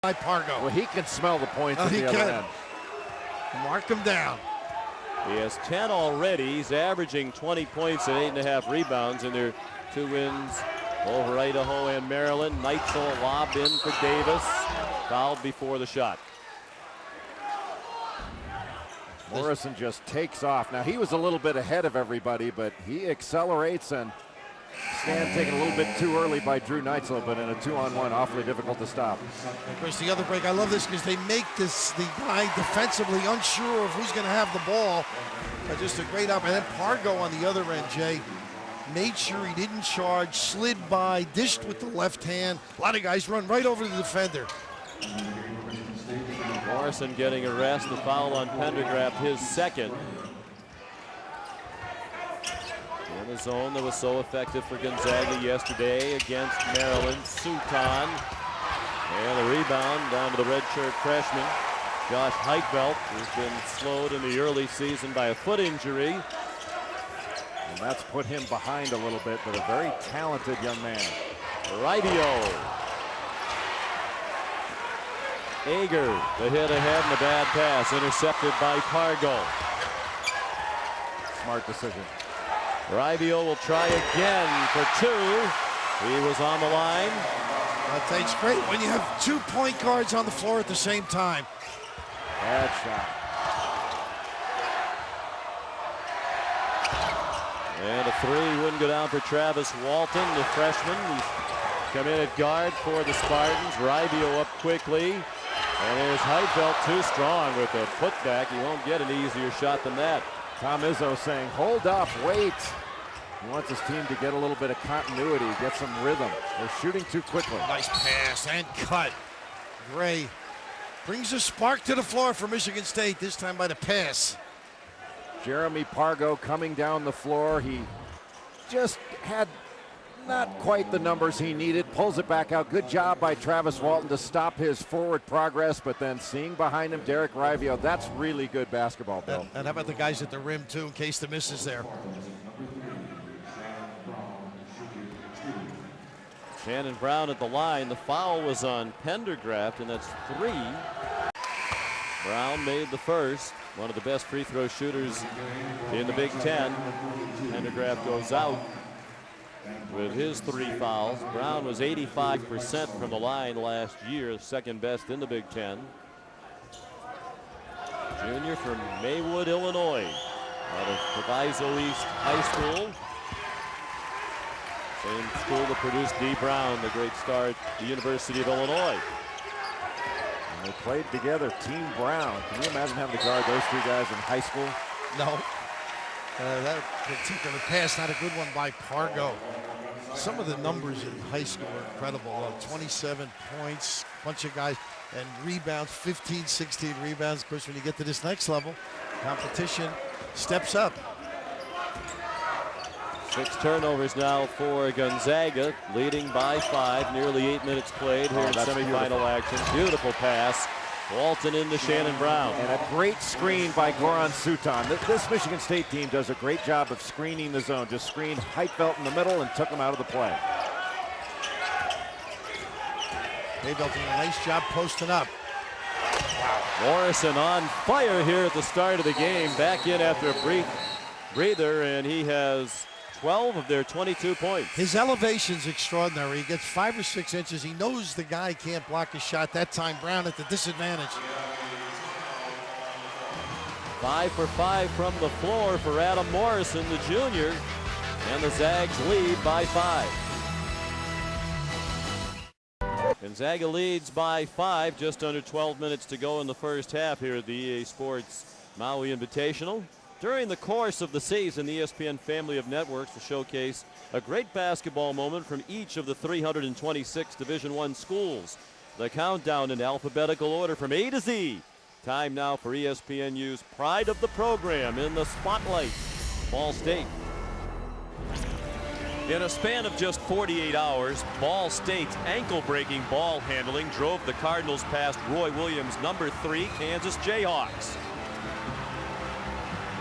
by Pargo. Well, he can smell the points at the other end. Mark him down. He has 10 already. He's averaging 20 points and 8.5 rebounds in their 2 wins over Idaho and Maryland. Neitzel lob in for Davis. Fouled before the shot. Morrison just takes off. Now, he was a little bit ahead of everybody, but he accelerates, and stand taken a little bit too early by Drew Neitzel, but in a 2-on-1, awfully difficult to stop. Of course, the other break, I love this because they make the guy defensively unsure of who's going to have the ball. Just a great up. And then Pargo on the other end, Jay, made sure he didn't charge, slid by, dished with the left hand. A lot of guys run right over the defender. Morrison getting a rest. The foul on Pendergraft, his second. In the zone that was so effective for Gonzaga yesterday against Maryland. Suton. And the rebound down to the redshirt freshman, Josh Heitfeld, who's been slowed in the early season by a foot injury. And that's put him behind a little bit, but a very talented young man. Raivio. Ager, the hit ahead and a bad pass, intercepted by Pargo. Smart decision. Raivio will try again for 2. He was on the line. It's great when you have 2 point guards on the floor at the same time. Bad shot. And a 3 wouldn't go down for Travis Walton, the freshman. He's come in at guard for the Spartans. Raivio up quickly. And there's Heitfeld, too strong with a putback. He won't get an easier shot than that. Tom Izzo saying, hold up, wait. He wants his team to get a little bit of continuity, get some rhythm. They're shooting too quickly. Nice pass and cut. Gray brings a spark to the floor for Michigan State, this time by the pass. Jeremy Pargo coming down the floor. He just had not quite the numbers he needed. Pulls it back out. Good job by Travis Walton to stop his forward progress, but then seeing behind him Derek Raivio, that's really good basketball, Bill. And how about the guys at the rim, too, in case the miss is there. Shannon Brown at the line. The foul was on Pendergraft, and that's 3. Brown made the first. One of the best free throw shooters in the Big Ten. Pendergraft goes out with his 3 fouls. Brown was 85% from the line last year, second best in the Big Ten. Junior from Maywood, Illinois, out of Proviso East High School. Same school that produced Dee Brown, the great star at the University of Illinois. And they played together, Team Brown. Can you imagine having to guard those 2 guys in high school? No. That particular pass, not a good one by Pargo. Some of the numbers in high school are incredible. 27 points, bunch of guys, and rebounds, 15, 16 rebounds. Of course, when you get to this next level, competition steps up. 6 turnovers now for Gonzaga, leading by 5. Nearly 8 minutes played here in semifinal action. Beautiful pass. Walton into Shannon Brown. And a great screen by Goran Suton. This Michigan State team does a great job of screening the zone. Just screened Heitfeld in the middle and took him out of the play. Heitfeld doing a nice job posting up. Morrison on fire here at the start of the game. Back in after a breather, and he has 12 of their 22 points. His elevation's extraordinary. He gets 5 or 6 inches. He knows the guy can't block his shot. That time Brown at the disadvantage. 5 for 5 from the floor for Adam Morrison, the junior. And the Zags lead by 5. Gonzaga leads by 5, just under 12 minutes to go in the first half here at the EA Sports Maui Invitational. During the course of the season, the ESPN family of networks will showcase a great basketball moment from each of the 326 Division I schools. The countdown in alphabetical order from A to Z. Time now for ESPNU's pride of the program in the spotlight, Ball State. In a span of just 48 hours, Ball State's ankle-breaking ball handling drove the Cardinals past Roy Williams' #3 Kansas Jayhawks.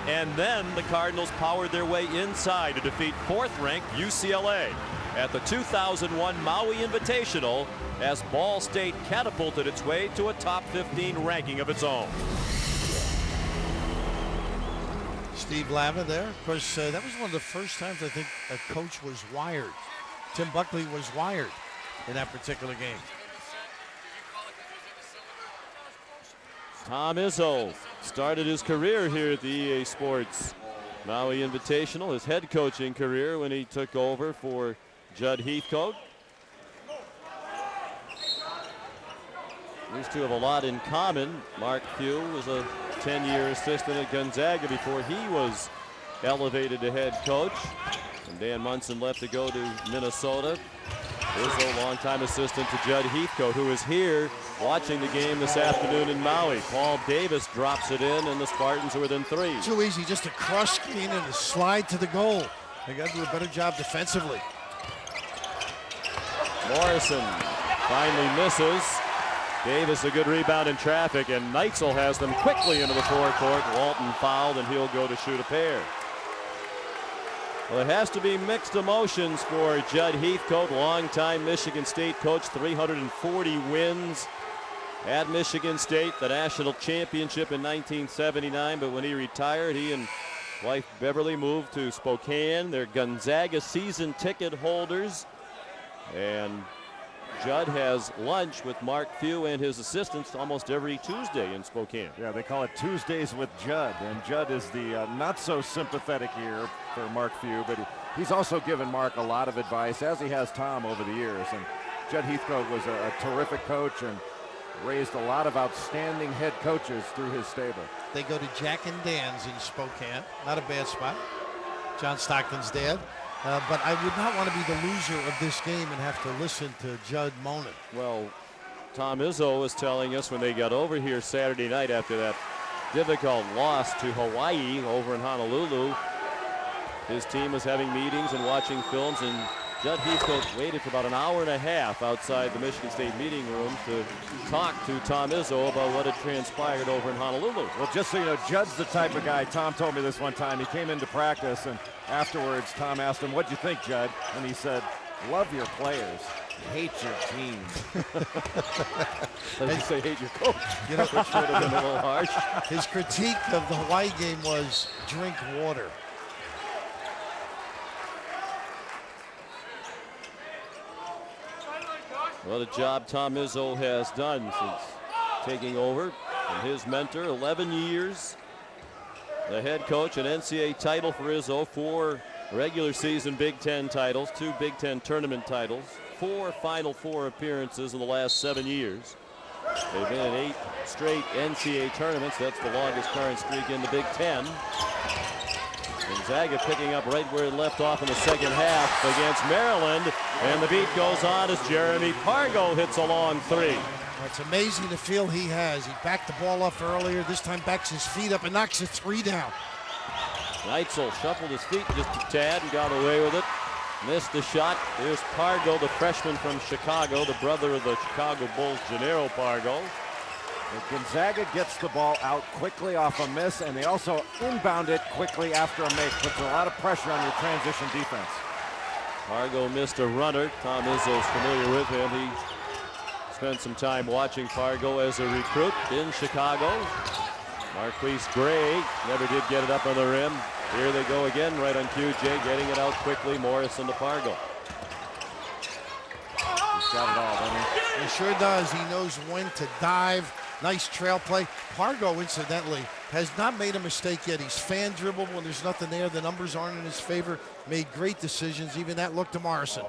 And then the Cardinals powered their way inside to defeat 4th-ranked UCLA. at the 2001 Maui Invitational as Ball State catapulted its way to a top 15 ranking of its own. Steve Lava there. Of course, that was one of the first times I think a coach was wired. Tim Buckley was wired in that particular game. Tom Izzo started his career here at the EA Sports Maui Invitational, his head coaching career when he took over for Judd Heathcote. These two have a lot in common. Mark Few was a 10-year assistant at Gonzaga before he was elevated to head coach. And Dan Munson left to go to Minnesota. Izzo, longtime assistant to Judd Heathcote, who is here watching the game this afternoon in Maui. Paul Davis drops it in, and the Spartans are within 3. Too easy, just a cross screen and a slide to the goal. They got to do a better job defensively. Morrison finally misses. Davis a good rebound in traffic, and Neitzel has them quickly into the forecourt. Walton fouled, and he'll go to shoot a pair. Well, it has to be mixed emotions for Judd Heathcote, longtime Michigan State coach, 340 wins at Michigan State, the national championship in 1979. But when he retired, he and wife Beverly moved to Spokane. They're Gonzaga season ticket holders. And Judd has lunch with Mark Few and his assistants almost every Tuesday in Spokane. Yeah, they call it Tuesdays with Judd, and Judd is the not so sympathetic ear for Mark Few, but he's also given Mark a lot of advice, as he has Tom over the years. And Judd Heathcote was a terrific coach and raised a lot of outstanding head coaches through his stable. They go to Jack and Dan's in Spokane. Not a bad spot. John Stockton's dad. But I would not want to be the loser of this game and have to listen to Judd moaning. Well, Tom Izzo was telling us when they got over here Saturday night after that difficult loss to Hawaii over in Honolulu, his team was having meetings and watching films, and Judd Heathcote waited for about an hour and a half outside the Michigan State meeting room to talk to Tom Izzo about what had transpired over in Honolulu. Well, just so you know, Judd's the type of guy, Tom told me this one time, he came into practice and afterwards Tom asked him, "What'd you think, Judd?" And he said, "Love your players, hate your team." Did you say hate your coach? You know, which would have been a little harsh. His critique of the Hawaii game was drink water. What a job Tom Izzo has done since taking over. And his mentor, 11 years, the head coach, an NCAA title for Izzo, 4 regular season Big Ten titles, 2 Big Ten tournament titles, 4 Final Four appearances in the last 7 years. They've been in 8 straight NCAA tournaments. That's the longest current streak in the Big Ten. Gonzaga picking up right where it left off in the second half against Maryland. And the beat goes on as Jeremy Pargo hits a long 3. It's amazing the feel he has. He backed the ball up earlier. This time backs his feet up and knocks a 3 down. Neitzel shuffled his feet just a tad and got away with it. Missed the shot. Here's Pargo, the freshman from Chicago, the brother of the Chicago Bulls, Gennaro Pargo. Gonzaga gets the ball out quickly off a miss, and they also inbound it quickly after a make. Puts a lot of pressure on your transition defense. Pargo missed a runner. Tom Izzo's familiar with him. He spent some time watching Pargo as a recruit in Chicago. Marquise Gray never did get it up on the rim. Here they go again, right on QJ, getting it out quickly. Morrison to Pargo. He's got it all, doesn't he? He sure does. He knows when to dive. Nice trail play. Pargo, incidentally, has not made a mistake yet. He's fan dribbled when there's nothing there. The numbers aren't in his favor. Made great decisions. Even that look to Morrison.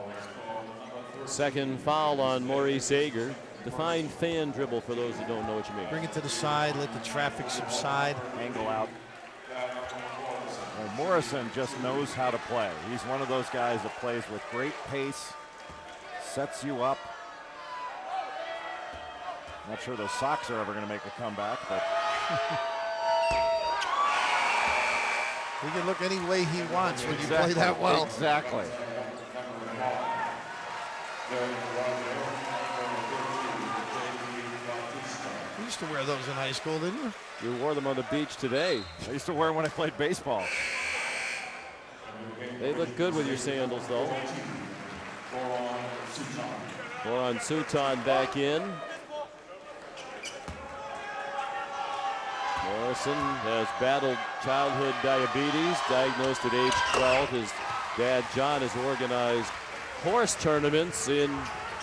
Second foul on Maurice Ager. Define fan dribble for those who don't know what you mean. Bring it to the side. Let the traffic subside. Angle out. Well, Morrison just knows how to play. He's one of those guys that plays with great pace, sets you up. Not sure those socks are ever going to make a comeback, but he can look any way he wants when you play that well. Exactly. You used to wear those in high school, didn't you? You wore them on the beach today. I used to wear them when I played baseball. They look good with your sandals, though. Goran Suton back in. Morrison has battled childhood diabetes, diagnosed at age 12. His dad, John, has organized horse tournaments in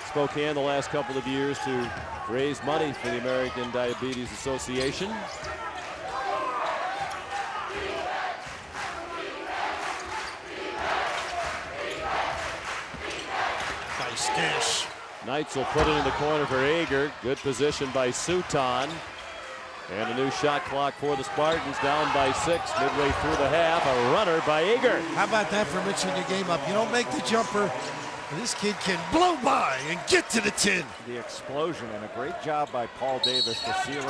Spokane the last couple of years to raise money for the American Diabetes Association. Nice dish. Knights will put it in the corner for Ager. Good position by Suton. And a new shot clock for the Spartans, down by 6 midway through the half. A runner by Ager. How about that for mixing your game up? You don't make the jumper. This kid can blow by and get to the tin. The explosion, and a great job by Paul Davis to seal in